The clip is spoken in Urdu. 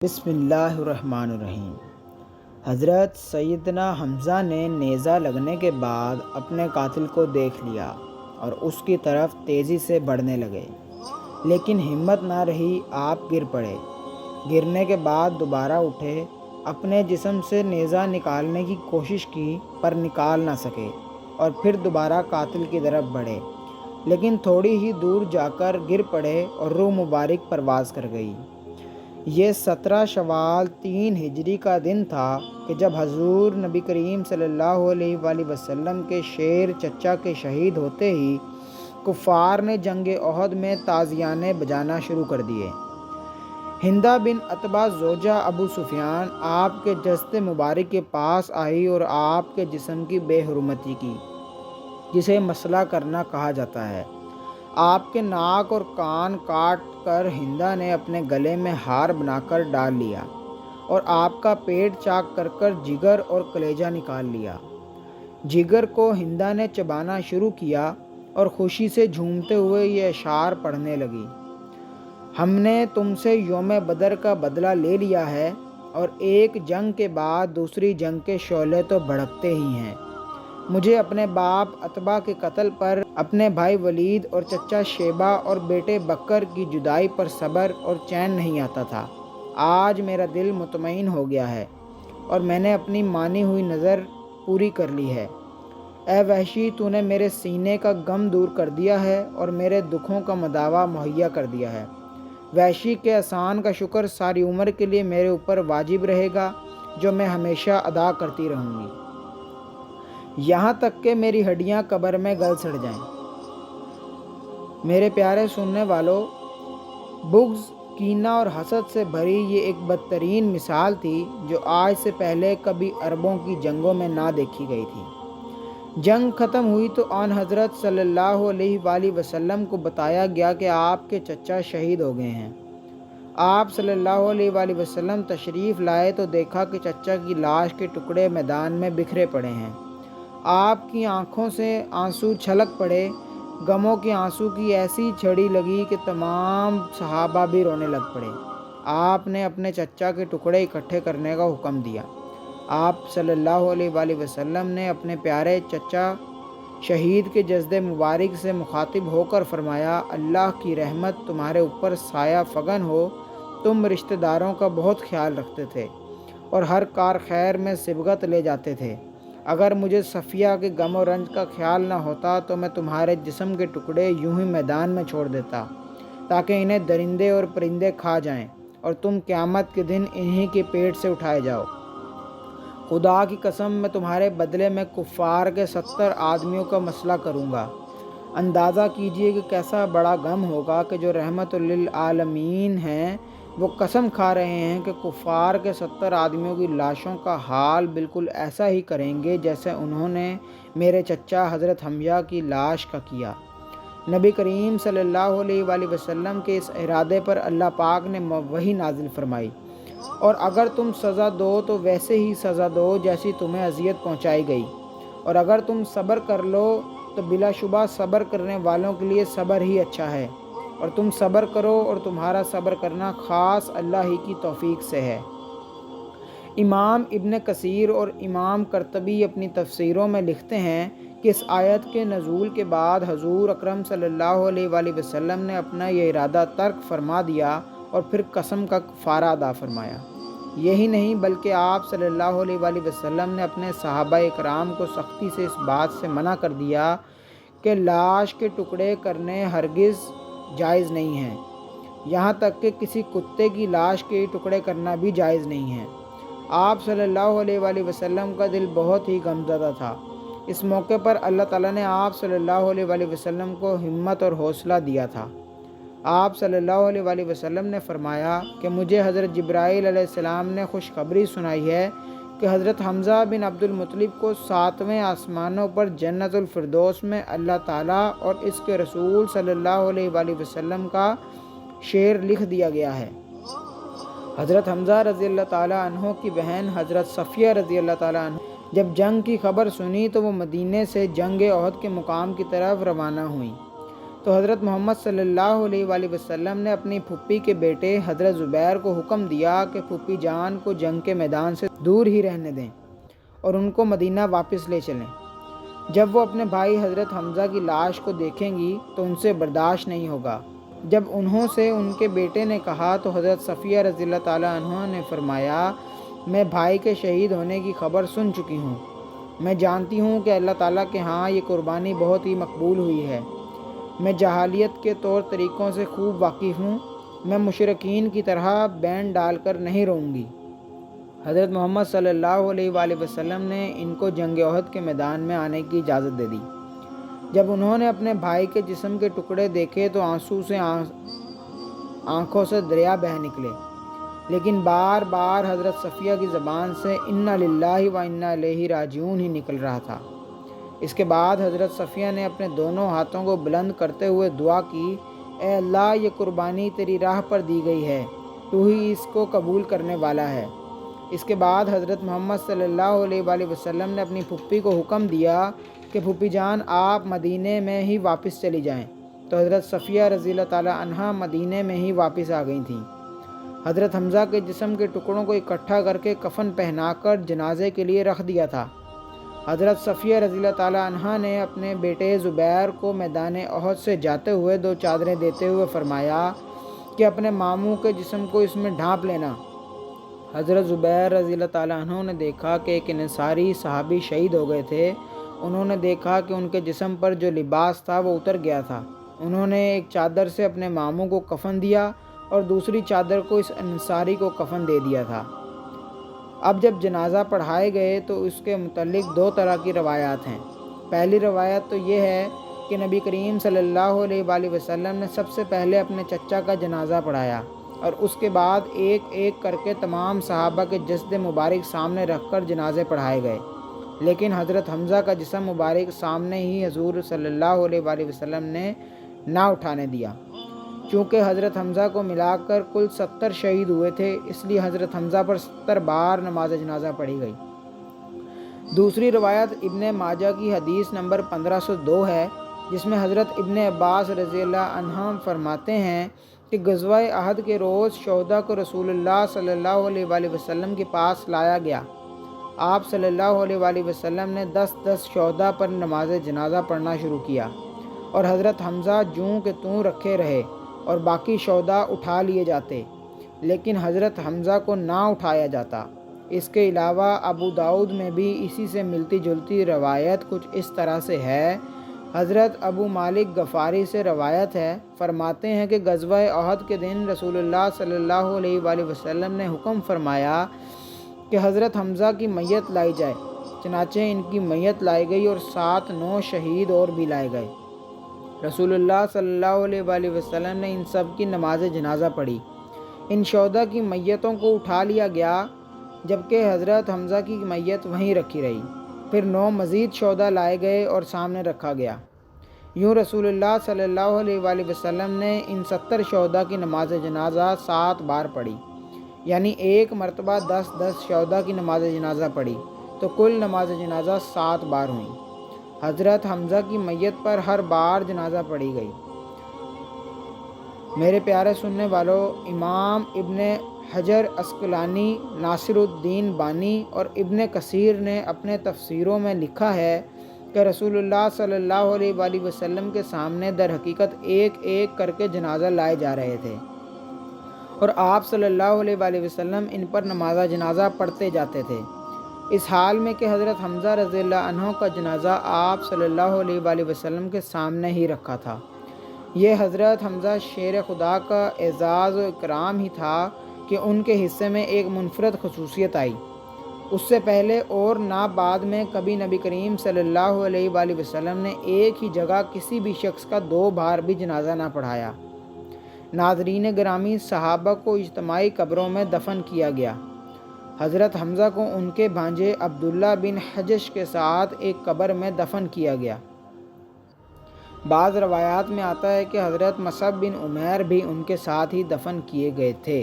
بسم اللہ الرحمن الرحیم۔ حضرت سیدنا حمزہ نے نیزہ لگنے کے بعد اپنے قاتل کو دیکھ لیا اور اس کی طرف تیزی سے بڑھنے لگے، لیکن ہمت نہ رہی، آپ گر پڑے۔ گرنے کے بعد دوبارہ اٹھے، اپنے جسم سے نیزہ نکالنے کی کوشش کی پر نکال نہ سکے اور پھر دوبارہ قاتل کی طرف بڑھے، لیکن تھوڑی ہی دور جا کر گر پڑے اور روح مبارک پرواز کر گئی۔ یہ 17 شوال 3 ہجری کا دن تھا کہ جب حضور نبی کریم صلی اللہ علیہ وآلہ وسلم کے شیر چچا کے شہید ہوتے ہی کفار نے جنگ احد میں تازیانے بجانا شروع کر دیے۔ ہندہ بن عتبہ زوجہ ابو سفیان آپ کے جسد مبارک کے پاس آئی اور آپ کے جسم کی بے حرمتی کی، جسے مسئلہ کرنا کہا جاتا ہے۔ آپ کے ناک اور کان کاٹ کر ہندہ نے اپنے گلے میں ہار بنا کر ڈال لیا اور آپ کا پیٹ چاک کر کر جگر اور کلیجہ نکال لیا۔ جگر کو ہندہ نے چبانا شروع کیا اور خوشی سے جھومتے ہوئے یہ اشعار پڑھنے لگی: ہم نے تم سے یوم بدر کا بدلہ لے لیا ہے، اور ایک جنگ کے بعد دوسری جنگ کے شعلے تو بھڑکتے ہی ہیں۔ مجھے اپنے باپ عتبہ کے قتل پر، اپنے بھائی ولید اور چچا شیبہ اور بیٹے بکر کی جدائی پر صبر اور چین نہیں آتا تھا۔ آج میرا دل مطمئن ہو گیا ہے اور میں نے اپنی مانی ہوئی نظر پوری کر لی ہے۔ اے وحشی، تو نے میرے سینے کا غم دور کر دیا ہے اور میرے دکھوں کا مداوا مہیا کر دیا ہے۔ وحشی کے احسان کا شکر ساری عمر کے لیے میرے اوپر واجب رہے گا، جو میں ہمیشہ ادا کرتی رہوں گی، یہاں تک کہ میری ہڈیاں قبر میں گل سڑ جائیں۔ میرے پیارے سننے والوں، بغض، کینہ اور حسد سے بھری یہ ایک بدترین مثال تھی جو آج سے پہلے کبھی عربوں کی جنگوں میں نہ دیکھی گئی تھی۔ جنگ ختم ہوئی تو آن حضرت صلی اللہ علیہ وآلہ وسلم کو بتایا گیا کہ آپ کے چچا شہید ہو گئے ہیں۔ آپ صلی اللہ علیہ وآلہ وسلم تشریف لائے تو دیکھا کہ چچا کی لاش کے ٹکڑے میدان میں بکھرے پڑے ہیں۔ آپ کی آنکھوں سے آنسو چھلک پڑے۔ غموں کے آنسو کی ایسی جھڑی لگی کہ تمام صحابہ بھی رونے لگ پڑے۔ آپ نے اپنے چچا کے ٹکڑے اکٹھے کرنے کا حکم دیا۔ آپ صلی اللہ علیہ وآلہ وسلم نے اپنے پیارے چچا شہید کے جسد مبارک سے مخاطب ہو کر فرمایا: اللہ کی رحمت تمہارے اوپر سایہ فگن ہو، تم رشتہ داروں کا بہت خیال رکھتے تھے اور ہر کار خیر میں سبقت لے جاتے تھے۔ اگر مجھے صفیہ کے غم و رنج کا خیال نہ ہوتا تو میں تمہارے جسم کے ٹکڑے یوں ہی میدان میں چھوڑ دیتا تاکہ انہیں درندے اور پرندے کھا جائیں اور تم قیامت کے دن انہی کے پیٹ سے اٹھائے جاؤ۔ خدا کی قسم، میں تمہارے بدلے میں کفار کے 70 آدمیوں کا مسئلہ کروں گا۔ اندازہ کیجئے کہ کیسا بڑا غم ہوگا کہ جو رحمت للعالمین ہیں وہ قسم کھا رہے ہیں کہ کفار کے 70 آدمیوں کی لاشوں کا حال بالکل ایسا ہی کریں گے جیسے انہوں نے میرے چچا حضرت حمزہ کی لاش کا کیا۔ نبی کریم صلی اللہ علیہ وآلہ وسلم کے اس ارادے پر اللہ پاک نے وحی نازل فرمائی: اور اگر تم سزا دو تو ویسے ہی سزا دو جیسی تمہیں اذیت پہنچائی گئی، اور اگر تم صبر کر لو تو بلا شبہ صبر کرنے والوں کے لیے صبر ہی اچھا ہے، اور تم صبر کرو اور تمہارا صبر کرنا خاص اللہ ہی کی توفیق سے ہے۔ امام ابن کثیر اور امام قرطبی اپنی تفسیروں میں لکھتے ہیں کہ اس آیت کے نزول کے بعد حضور اکرم صلی اللہ علیہ وآلہ وسلم نے اپنا یہ ارادہ ترک فرما دیا اور پھر قسم کا کفارہ ادا فرمایا۔ یہی نہیں بلکہ آپ صلی اللہ علیہ وآلہ وسلم نے اپنے صحابہ اکرام کو سختی سے اس بات سے منع کر دیا کہ لاش کے ٹکڑے کرنے ہرگز جائز نہیں ہیں، یہاں تک کہ کسی کتے کی لاش کے ٹکڑے کرنا بھی جائز نہیں ہے۔ آپ صلی اللہ علیہ وآلہ وسلم کا دل بہت ہی غمزدہ تھا۔ اس موقع پر اللہ تعالیٰ نے آپ صلی اللہ علیہ وآلہ وسلم کو ہمت اور حوصلہ دیا تھا۔ آپ صلی اللہ علیہ وآلہ وسلم نے فرمایا کہ مجھے حضرت جبرائیل علیہ السلام نے خوشخبری سنائی ہے کہ حضرت حمزہ بن عبد المطلب کو 7ویں آسمانوں پر جنت الفردوس میں اللہ تعالیٰ اور اس کے رسول صلی اللہ علیہ وآلہ وسلم کا شعر لکھ دیا گیا ہے۔ حضرت حمزہ رضی اللہ تعالیٰ عنہ کی بہن حضرت صفیہ رضی اللہ تعالیٰ عنہ جب جنگ کی خبر سنی تو وہ مدینے سے جنگ احد کے مقام کی طرف روانہ ہوئیں۔ تو حضرت محمد صلی اللہ علیہ وآلہ وسلم نے اپنی پھوپھی کے بیٹے حضرت زبیر کو حکم دیا کہ پھوپھی جان کو جنگ کے میدان سے دور ہی رہنے دیں اور ان کو مدینہ واپس لے چلیں۔ جب وہ اپنے بھائی حضرت حمزہ کی لاش کو دیکھیں گی تو ان سے برداشت نہیں ہوگا۔ جب انہوں سے ان کے بیٹے نے کہا تو حضرت صفیہ رضی اللہ تعالیٰ عنہ نے فرمایا، میں بھائی کے شہید ہونے کی خبر سن چکی ہوں۔ میں جانتی ہوں کہ اللہ تعالیٰ کے ہاں یہ قربانی بہت ہی مقبول ہوئی ہے۔ میں جاہلیت کے طور طریقوں سے خوب واقف ہوں۔ میں مشرکین کی طرح بین ڈال کر نہیں رہوں گی۔ حضرت محمد صلی اللہ علیہ وآلہ وسلم نے ان کو جنگ احد کے میدان میں آنے کی اجازت دے دی۔ جب انہوں نے اپنے بھائی کے جسم کے ٹکڑے دیکھے تو آنسو سے آنکھوں سے دریا بہہ نکلے، لیکن بار بار حضرت صفیہ کی زبان سے انا للہ و انا الیہ راجعون ہی نکل رہا تھا۔ اس کے بعد حضرت صفیہ نے اپنے دونوں ہاتھوں کو بلند کرتے ہوئے دعا کی، اے اللہ، یہ قربانی تیری راہ پر دی گئی ہے، تو ہی اس کو قبول کرنے والا ہے۔ اس کے بعد حضرت محمد صلی اللہ علیہ وآلہ وسلم نے اپنی پھوپھی کو حکم دیا کہ پھوپھی جان آپ مدینے میں ہی واپس چلی جائیں۔ تو حضرت صفیہ رضی اللہ تعالیٰ عنہا مدینے میں ہی واپس آ گئی تھیں۔ حضرت حمزہ کے جسم کے ٹکڑوں کو اکٹھا کر کے کفن پہنا کر جنازے کے لیے رکھ دیا تھا۔ حضرت صفیہ رضی اللہ تعالیٰ عنہا نے اپنے بیٹے زبیر کو میدان احد سے جاتے ہوئے 2 چادریں دیتے ہوئے فرمایا کہ اپنے ماموں کے جسم کو اس میں ڈھانپ لینا۔ حضرت زبیر رضی اللہ تعالیٰ عنہ نے دیکھا کہ ایک انصاری صحابی شہید ہو گئے تھے۔ انہوں نے دیکھا کہ ان کے جسم پر جو لباس تھا وہ اتر گیا تھا۔ انہوں نے ایک چادر سے اپنے ماموں کو کفن دیا اور دوسری چادر کو اس انصاری کو کفن دے دیا تھا۔ اب جب جنازہ پڑھائے گئے تو اس کے متعلق 2 طرح کی روایات ہیں۔ پہلی روایت تو یہ ہے کہ نبی کریم صلی اللہ علیہ وآلہ وسلم نے سب سے پہلے اپنے چچا کا جنازہ پڑھایا اور اس کے بعد ایک ایک کر کے تمام صحابہ کے جسد مبارک سامنے رکھ کر جنازے پڑھائے گئے، لیکن حضرت حمزہ کا جسم مبارک سامنے ہی حضور صلی اللہ علیہ وآلہ وسلم نے نہ اٹھانے دیا۔ چونکہ حضرت حمزہ کو ملا کر کل 70 شہید ہوئے تھے، اس لیے حضرت حمزہ پر 70 بار نماز جنازہ پڑھی گئی۔ دوسری روایت ابن ماجہ کی حدیث نمبر 1502 ہے، جس میں حضرت ابن عباس رضی اللہ عنہ فرماتے ہیں کہ غزوہ احد کے روز شہداء کو رسول اللہ صلی اللہ علیہ وآلہ وسلم کے پاس لایا گیا۔ آپ صلی اللہ علیہ وآلہ وسلم نے 10 شہداء پر نماز جنازہ پڑھنا شروع کیا اور حضرت حمزہ جوں کہ توں رکھے رہے اور باقی شہداء اٹھا لیے جاتے، لیکن حضرت حمزہ کو نہ اٹھایا جاتا۔ اس کے علاوہ ابو داؤد میں بھی اسی سے ملتی جلتی روایت کچھ اس طرح سے ہے۔ حضرت ابو مالک غفاری سے روایت ہے، فرماتے ہیں کہ غزوہ احد کے دن رسول اللہ صلی اللہ علیہ وآلہ وسلم نے حکم فرمایا کہ حضرت حمزہ کی میت لائی جائے، چنانچہ ان کی میت لائی گئی اور 7-9 شہید اور بھی لائے گئے۔ رسول اللہ صلی اللہ علیہ وآلہ وسلم نے ان سب کی نماز جنازہ پڑھی۔ ان شہداء کی میتوں کو اٹھا لیا گیا، جبکہ حضرت حمزہ کی میت وہیں رکھی رہی۔ پھر 9 مزید شہداء لائے گئے اور سامنے رکھا گیا۔ یوں رسول اللہ صلی اللہ علیہ وآلہ وسلم نے ان 70 شہداء کی نماز جنازہ 7 بار پڑھی، یعنی ایک مرتبہ 10 شہداء کی نماز جنازہ پڑھی تو کل نماز جنازہ 7 بار ہوئیں۔ حضرت حمزہ کی میت پر ہر بار جنازہ پڑھی گئی۔ میرے پیارے سننے والوں، امام ابن حجر عسقلانی، ناصر الدین بانی اور ابن کثیر نے اپنے تفسیروں میں لکھا ہے کہ رسول اللہ صلی اللہ علیہ وآلہ وسلم کے سامنے در حقیقت ایک ایک کر کے جنازہ لائے جا رہے تھے اور آپ صلی اللہ علیہ وآلہ وسلم ان پر نماز جنازہ پڑھتے جاتے تھے، اس حال میں کہ حضرت حمزہ رضی اللہ عنہ کا جنازہ آپ صلی اللہ علیہ وآلہ وسلم کے سامنے ہی رکھا تھا۔ یہ حضرت حمزہ شیر خدا کا اعزاز و اکرام ہی تھا کہ ان کے حصے میں ایک منفرد خصوصیت آئی۔ اس سے پہلے اور نہ بعد میں کبھی نبی کریم صلی اللہ علیہ وآلہ وسلم نے ایک ہی جگہ کسی بھی شخص کا 2 بار بھی جنازہ نہ پڑھایا۔ ناظرین گرامی، صحابہ کو اجتماعی قبروں میں دفن کیا گیا۔ حضرت حمزہ کو ان کے بھانجے عبداللہ بن حجش کے ساتھ ایک قبر میں دفن کیا گیا۔ بعض روایات میں آتا ہے کہ حضرت مصعب بن عمیر بھی ان کے ساتھ ہی دفن کیے گئے تھے۔